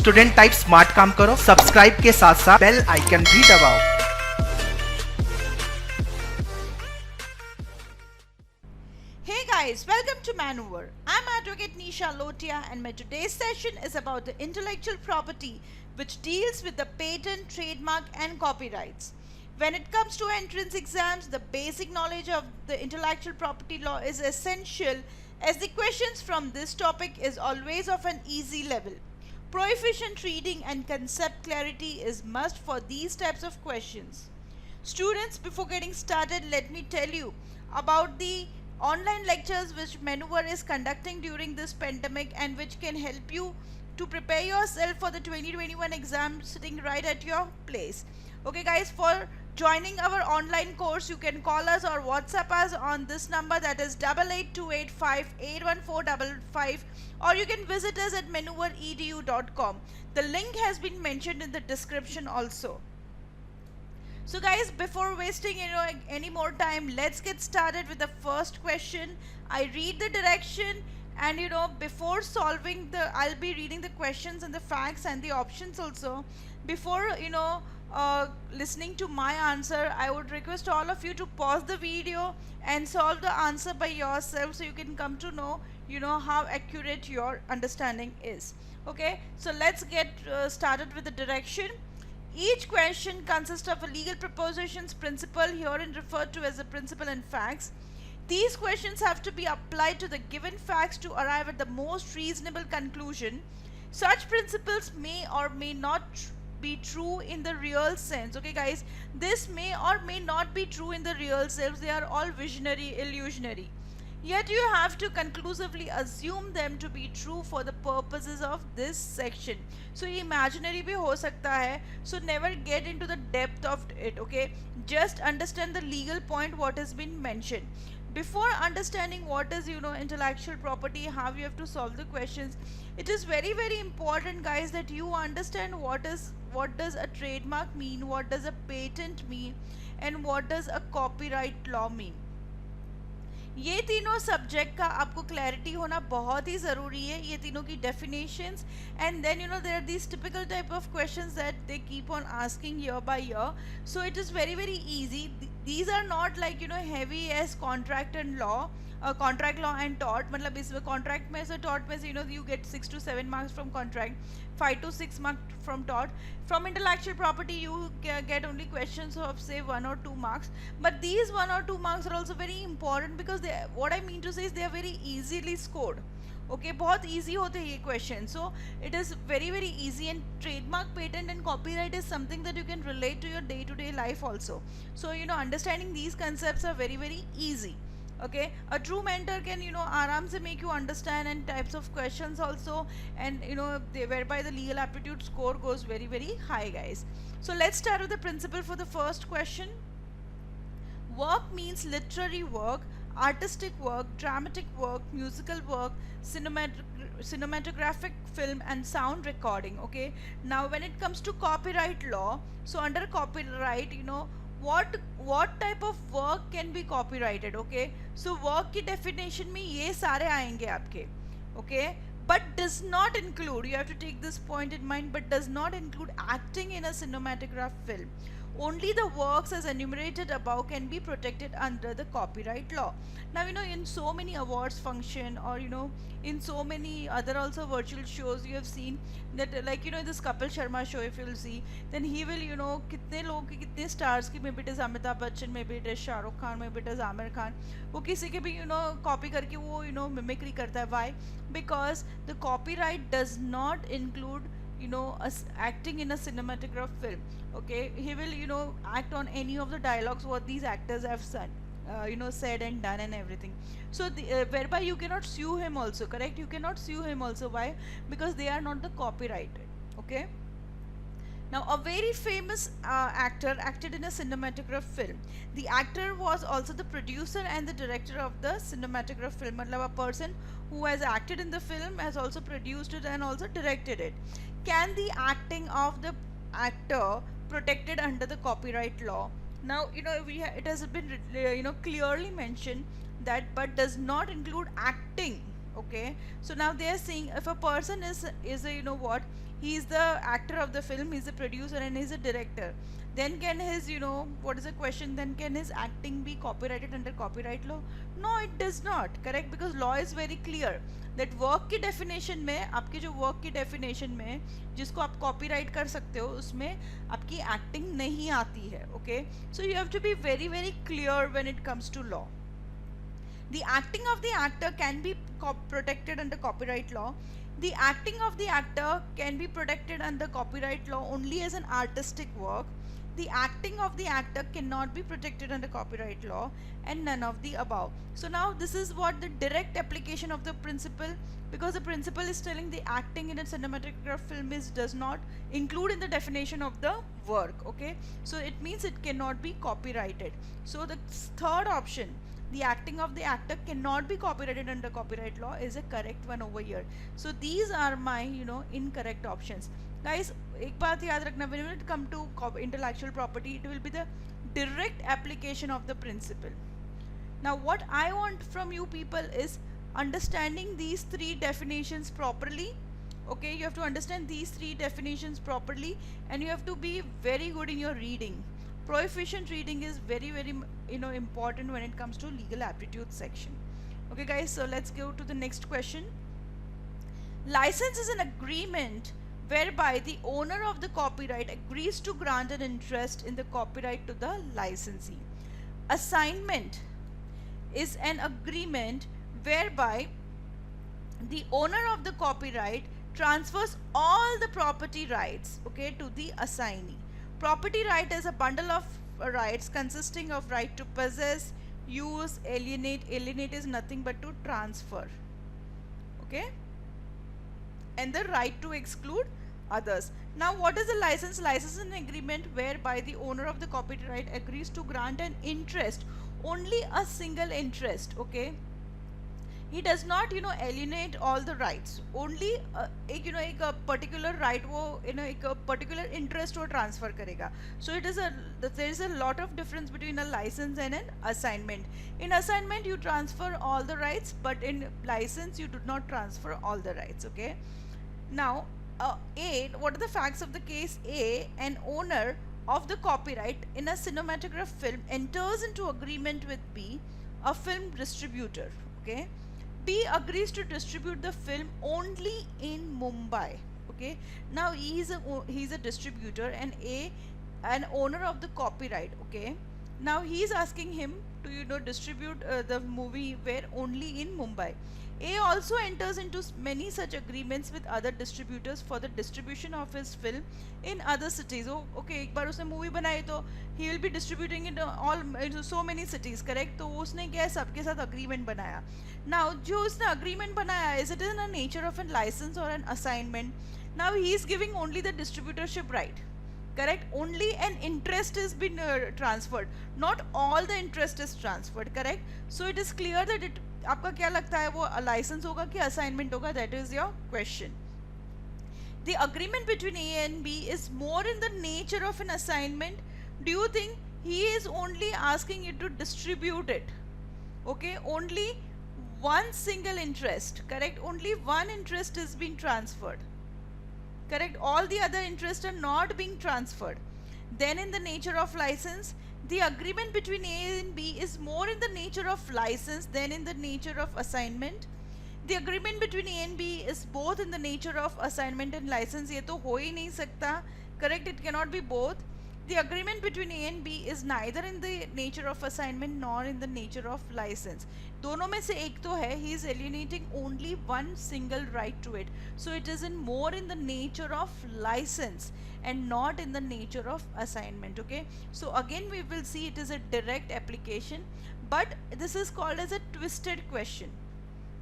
Student type smart काम करो, subscribe के साथ साथ बेल आइकन भी दबाओ। Hey guys, welcome to Manoeuvre. I'm Advocate Nisha Lotia and my today's session is about the intellectual property which deals with the patent, trademark and copyrights. When it comes to entrance exams, the basic knowledge of the intellectual property law is essential as the questions from this topic is always of an easy level. Proficient reading and concept clarity is must for these types of questions. Students, before getting started, let me tell you about the online lectures which Manoeuvre is conducting during this pandemic and which can help you to prepare yourself for the 2021 exam sitting right at your place. Okay guys, for joining our online course, you can call us or WhatsApp us on this number, that is 8828581455, or you can visit us at manoeuvreedu.com. The link has been mentioned in the description also. So guys, before wasting any more time, let's get started with the first question. I read the direction and before solving I'll be reading the questions and the facts and the options also. Before listening to my answer, I would request all of you to pause the video and solve the answer by yourself so you can come to know how accurate your understanding is. Okay, so let's get started with the direction. Each question consists of a legal propositions principle, herein referred to as a principle and facts. These questions have to be applied to the given facts to arrive at the most reasonable conclusion. Such principles may or may not be true in the real sense. Okay guys, this may or may not be true in the real sense. They are all visionary, illusionary. Yet you have to conclusively assume them to be true for the purposes of this section. So imaginary bhi ho sakta hai. So never get into the depth of it. Okay, just understand the legal point what has been mentioned. Before understanding what is intellectual property, how you have to solve the questions, it is very important guys that you understand what does a trademark mean, what does a patent mean, and what does a copyright law mean. ये तीनों subject का आपको clarity होना बहुत ही ज़रूरी है, ये तीनों की definitions, and then there are these typical type of questions that they keep on asking year by year, so it is very easy. These are not like heavy as contract and law, contract law and tort. मतलब इस contract में से tort में से you get 6 to 7 marks from contract, 5 to 6 marks from tort. From intellectual property you get only questions of say 1 or 2 marks, but these 1 or 2 marks are also very important because what I mean to say is they are very easily scored. Okay, बहुत easy होते हैं ये question, so it is very easy. And trademark, patent and copyright is something that you can relate to your day-to-day life also. So understanding these concepts are very easy. Okay, a true mentor can आराम से make you understand and types of questions also, and whereby the legal aptitude score goes very high guys. So let's start with the principle for the first question. Work means literary work, artistic work, dramatic work, musical work, cinematographic film and sound recording. Okay, now when it comes to copyright law, so under copyright what type of work can be copyrighted. Okay, so work की definition में ये सारे आएंगे आपके. Okay, but does not include, you have to take this point in mind, but does not include acting in a cinematograph film. Only the works as enumerated above can be protected under the copyright law. Now in so many awards function or in so many other also virtual shows you have seen that like this Kapil Sharma show, if you'll see, then he will कितने लोग की कितने stars की, maybe it is Amitabh Bachchan, maybe it is Shah Rukh Khan, maybe it is Amir Khan, वो किसी के भी copy करके वो mimicry करता है. Why? Because the copyright does not include acting in a cinematograph film. Okay, he will act on any of the dialogues what these actors have said and done and everything. So whereby you cannot sue him also, correct? You cannot sue him also. Why? Because they are not the copyrighted. Okay, now a very famous actor acted in a cinematograph film. The actor was also the producer and the director of the cinematograph film. मतलब a person who has acted in the film has also produced it and also directed it. Can the acting of the actor protected under the copyright law? Now it has been clearly mentioned that but does not include acting. Okay, so now they are saying if a person is a he is the actor of the film, he is the producer and he is a director, then can his, what is the question, then can his acting be copyrighted under copyright law? No, it does not, correct, because law is very clear that work की definition में, आपके जो work की definition में जिसको आप copyright कर सकते हो उसमें आपकी acting नहीं आती है, okay? So you have to be very very clear when it comes to law. The acting of the actor can be protected under copyright law. The acting of the actor can be protected under copyright law only as an artistic work. The acting of the actor cannot be protected under copyright law, and none of the above. So now this is what the direct application of the principle, because the principle is telling the acting in a cinematograph film does not include in the definition of the work, okay? So it means it cannot be copyrighted. So the third option, the acting of the actor cannot be copyrighted under copyright law, is a correct one over here. So these are my incorrect options. Guys, एक बात याद रखना, when it come to intellectual property, it will be the direct application of the principle. Now what I want from you people is understanding these three definitions properly. Okay, you have to understand these three definitions properly, and you have to be very good in your reading. Proficient reading is very very important when it comes to legal aptitude section. Okay guys, so let's go to the next question. License is an agreement whereby the owner of the copyright agrees to grant an interest in the copyright to the licensee. Assignment is an agreement whereby the owner of the copyright transfers all the property rights, okay, to the assignee. Property right is a bundle of rights consisting of right to possess, use, alienate. Alienate is nothing but to transfer, okay, and the right to exclude others. Now what is a license? License is an agreement whereby the owner of the copyright agrees to grant an interest, only a single interest, okay? He does not alienate all the rights, only एक particular right वो एक particular interest वो transfer करेगा. So it is there is a lot of difference between a license and an assignment. In assignment you transfer all the rights, but in license you do not transfer all the rights, okay? Now A, what are the facts of the case? A, an owner of the copyright in a cinematograph film enters into agreement with B, a film distributor, okay? B agrees to distribute the film only in Mumbai, okay? Now he's a distributor, and A, an owner of the copyright, okay? Now he is asking him to distribute the movie where only in Mumbai. A also enters into many such agreements with other distributors for the distribution of his film in other cities. Oh, okay, एक बार उसने movie बनाई तो he will be distributing it all so many cities, correct? तो उसने क्या सबके साथ agreement बनाया. Now जो उसने agreement बनाया, is it in the nature of a license or an assignment? Now he is giving only the distributorship right, correct? Only an interest has been transferred, not all the interest is transferred, correct? So it is clear that it आपका क्या लगता है वो licence होगा कि assignment होगा? That is your question. The agreement between A and B is more in the nature of an assignment. Do you think he is only asking you to distribute it? Okay, only one single interest, correct? Only one interest is being transferred, correct? All the other interests are not being transferred. Then in the nature of license, the agreement between A and B is more in the nature of license than in the nature of assignment. The agreement between A and B is both in the nature of assignment and license. ये तो हो ही नहीं सकता, correct? It cannot be both. The agreement between A and B is neither in the nature of assignment nor in the nature of license. दोनों में से एक तो है, he is alienating only one single right to it. So it is more in the nature of license and not in the nature of assignment, okay? So again we will see it is a direct application, but this is called as a twisted question.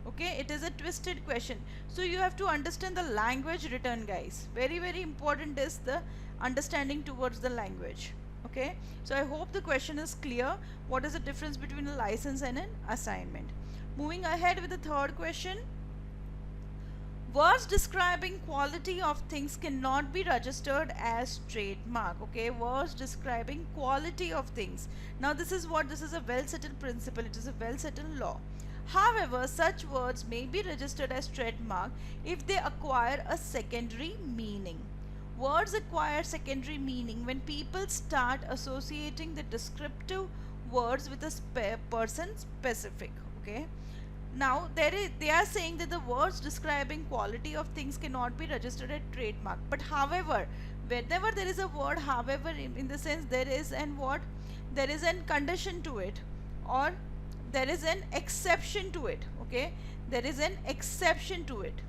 Okay, it is a twisted question. So you have to understand the language written, guys. Very very important is the understanding towards the language. Okay, so I hope the question is clear. What is the difference between a license and an assignment? Moving ahead with the third question. Words describing quality of things cannot be registered as trademark. Okay, words describing quality of things. Now this is a well settled principle. It is a well settled law. However, such words may be registered as trademark if they acquire a secondary meaning. Words acquire secondary meaning when people start associating the descriptive words with a person specific. Okay. Now they are saying that the words describing quality of things cannot be registered as trademark. But however, whenever there is a word however, in the sense there is an what? There is an condition to it, or there is an exception to it. Okay. There is an exception to it.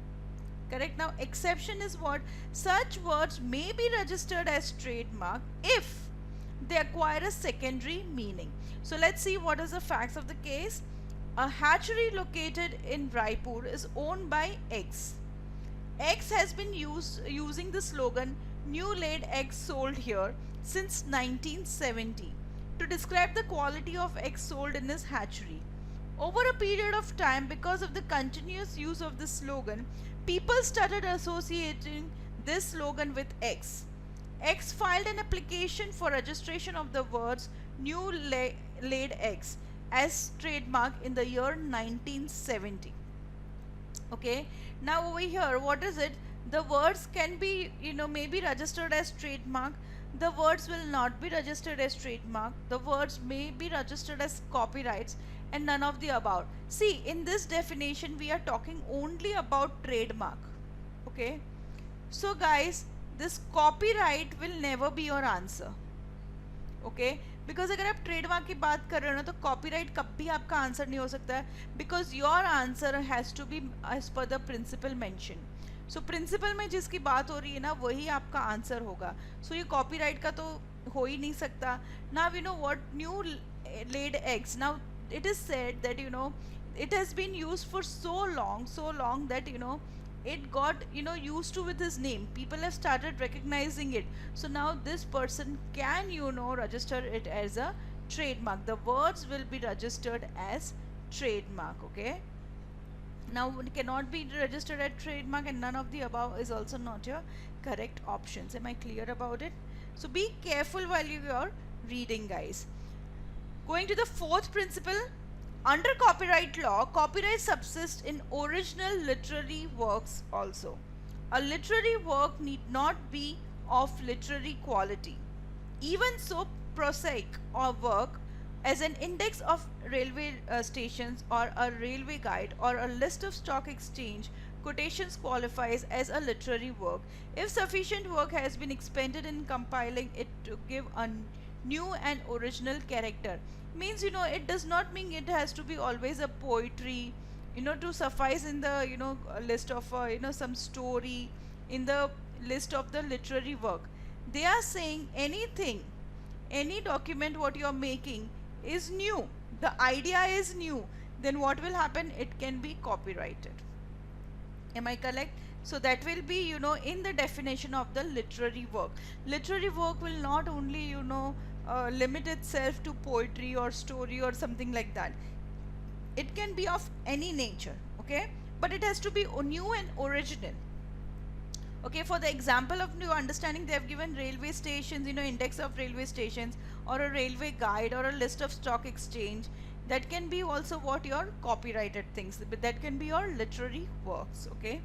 Correct. Now exception is what? Such words may be registered as trademark if they acquire a secondary meaning. So let's see what is the facts of the case. A hatchery located in Raipur is owned by X. X has been using the slogan "New laid eggs sold here" since 1970 to describe the quality of eggs sold in his hatchery. Over a period of time, because of the continuous use of this slogan, people started associating this slogan with X. X filed an application for registration of the words "new laid eggs" as trademark in the year 1970. Okay, now over here, what is it? The words can be, may be registered as trademark. The words will not be registered as trademark. The words may be registered as copyrights, and none of the above. See, in this definition, we are talking only about trademark. Okay, so guys, this copyright will never be your answer. Okay, because अगर आप trademark की बात कर रहे हो ना तो copyright कभी आपका आंसर नहीं हो सकता है, because your answer has to be as per the principle mention. So principle में जिसकी बात हो रही है ना वही आपका आंसर होगा. सो ये कॉपीराइट का तो हो ही नहीं सकता. Now you know what new laid eggs, now it is said that it has been used for so long that it got used to with his name. People have started recognizing it. So now this person can register it as a trademark. The words will be registered as trademark. Okay, now it cannot be registered as trademark, and none of the above is also not your correct options. Am I clear about it? So be careful while you are reading, guys. Going to the fourth principle, under copyright law, copyright subsists in original literary works also. A literary work need not be of literary quality. Even so, prosaic or work as an index of railway stations or a railway guide or a list of stock exchange quotations qualifies as a literary work if sufficient work has been expended in compiling it to give a new and original character. Means it does not mean it has to be always a poetry to suffice in the list of some story in the list of the literary work. They are saying anything, any document what you are making is new, the idea is new, then what will happen? It can be copyrighted. Am I correct? So that will be in the definition of the literary work. Literary work will not only limit itself to poetry or story or something like that. It can be of any nature. Okay, but it has to be new and original. Okay, for the example of new understanding, they have given railway stations, index of railway stations or a railway guide or a list of stock exchange. That can be also what your copyrighted things, but that can be your literary works. Okay,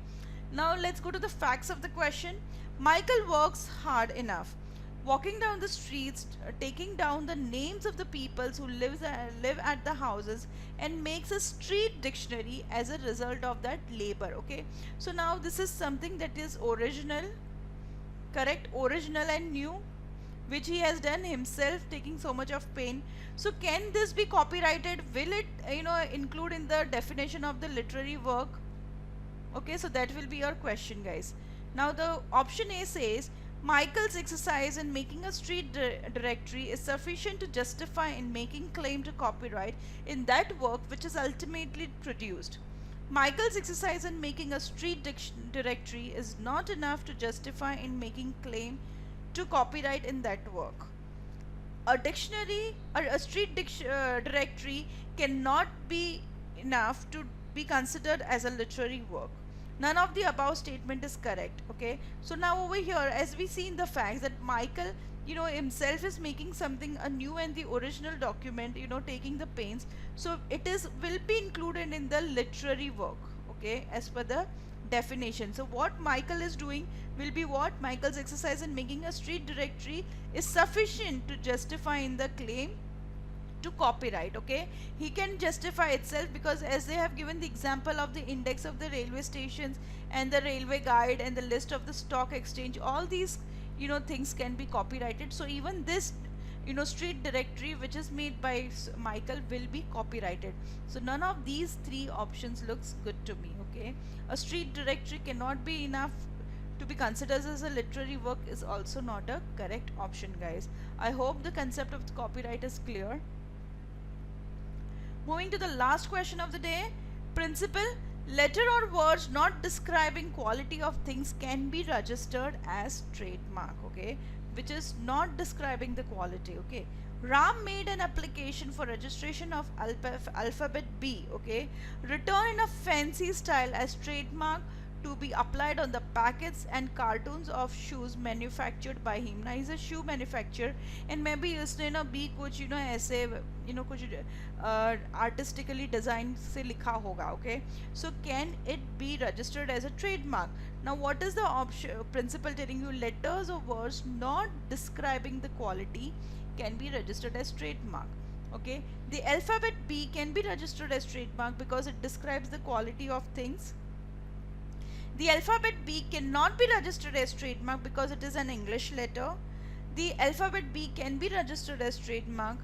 now let's go to the facts of the question. Michael works hard enough, walking down the streets, taking down the names of the people who live at the houses, and makes a street dictionary as a result of that labor. Okay, so now this is something that is original, correct, original and new, which he has done himself, taking so much of pain. So can this be copyrighted? Will it include in the definition of the literary work? Okay, so that will be your question, guys. Now the option A says Michael's exercise in making a street directory is sufficient to justify in making claim to copyright in that work which is ultimately produced. Michael's exercise in making a street directory is not enough to justify in making claim to copyright in that work. A dictionary or a street directory cannot be enough to be considered as a literary work. None of the above statement is correct. Okay, so now over here, as we see in the facts, that Michael himself is making something a new and the original document, taking the pains, so it is will be included in the literary work, okay, as per the definition. So what Michael is doing will be what Michael's exercise in making a street directory is sufficient to justify in the claim to copyright. Okay, he can justify itself because as they have given the example of the index of the railway stations and the railway guide and the list of the stock exchange, all these things can be copyrighted. So even this street directory which is made by Michael will be copyrighted. So none of these three options looks good to me. Okay, a street directory cannot be enough to be considered as a literary work is also not a correct option, guys. I hope the concept of the copyright is clear. Moving to the last question of the day. Principle: letter or words not describing quality of things can be registered as trademark, okay, which is not describing the quality. Okay, Ram made an application for registration of alphabet B, okay, written in a fancy style as trademark to be applied on the packets and cartoons of shoes manufactured by him. Now he's a shoe manufacturer and maybe इसने ना B कुछ ऐसे कुछ artistically designed से लिखा होगा. Okay, so can it be registered as a trademark? Now what is the option principle telling you? Letters or words not describing the quality can be registered as trademark. Okay, the alphabet B can be registered as trademark because it describes the quality of things. The alphabet B cannot be registered as trademark because it is an English letter. The alphabet B can be registered as trademark.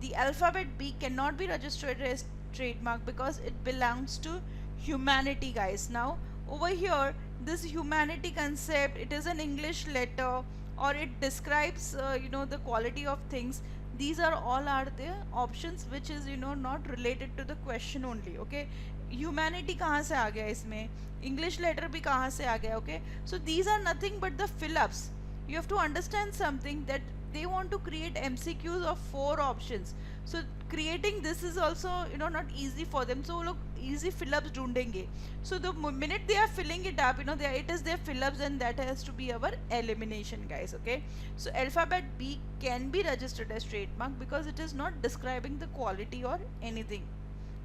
The alphabet B cannot be registered as trademark because it belongs to humanity, guys. Now over here, this humanity concept, it is an English letter or it describes the quality of things. These are all are the options which is not related to the question only. Okay, humanity कहाँ से आ गया इसमें, English letter भी कहाँ से आ गया. Okay, so these are nothing but the fill-ups. You have to understand something that they want to create MCQs of 4 options. So creating this is also not easy for them. So look, easy fill-ups ढूंढेंगे. So the minute they are filling it up, it is their fill-ups and that has to be our elimination, guys. Okay, so alphabet B can be registered as trademark because it is not describing the quality or anything.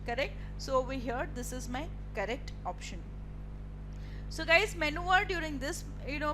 Correct. So over here, this is my correct option. So guys, Manoeuvre during this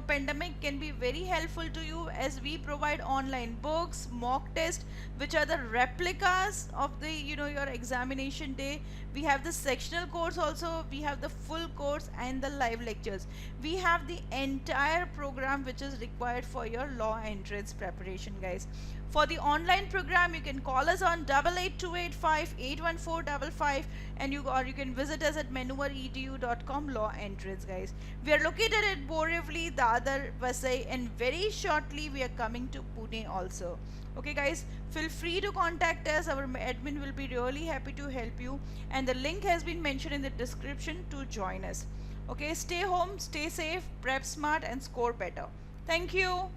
pandemic can be very helpful to you as we provide online books, mock test, which are the replicas of the your examination day. We have the sectional course also, we have the full course and the live lectures. We have the entire program which is required for your law entrance preparation, guys. For the online program, you can call us on 8828581455 and you can visit us at manoeuvre.edu.com law entrance, guys. We are located at Borivali, DADAR, VASAI, and very shortly we are coming to Pune also. Okay guys, feel free to contact us. Our admin will be really happy to help you and the link has been mentioned in the description to join us. Okay, stay home, stay safe, prep smart and score better. Thank you.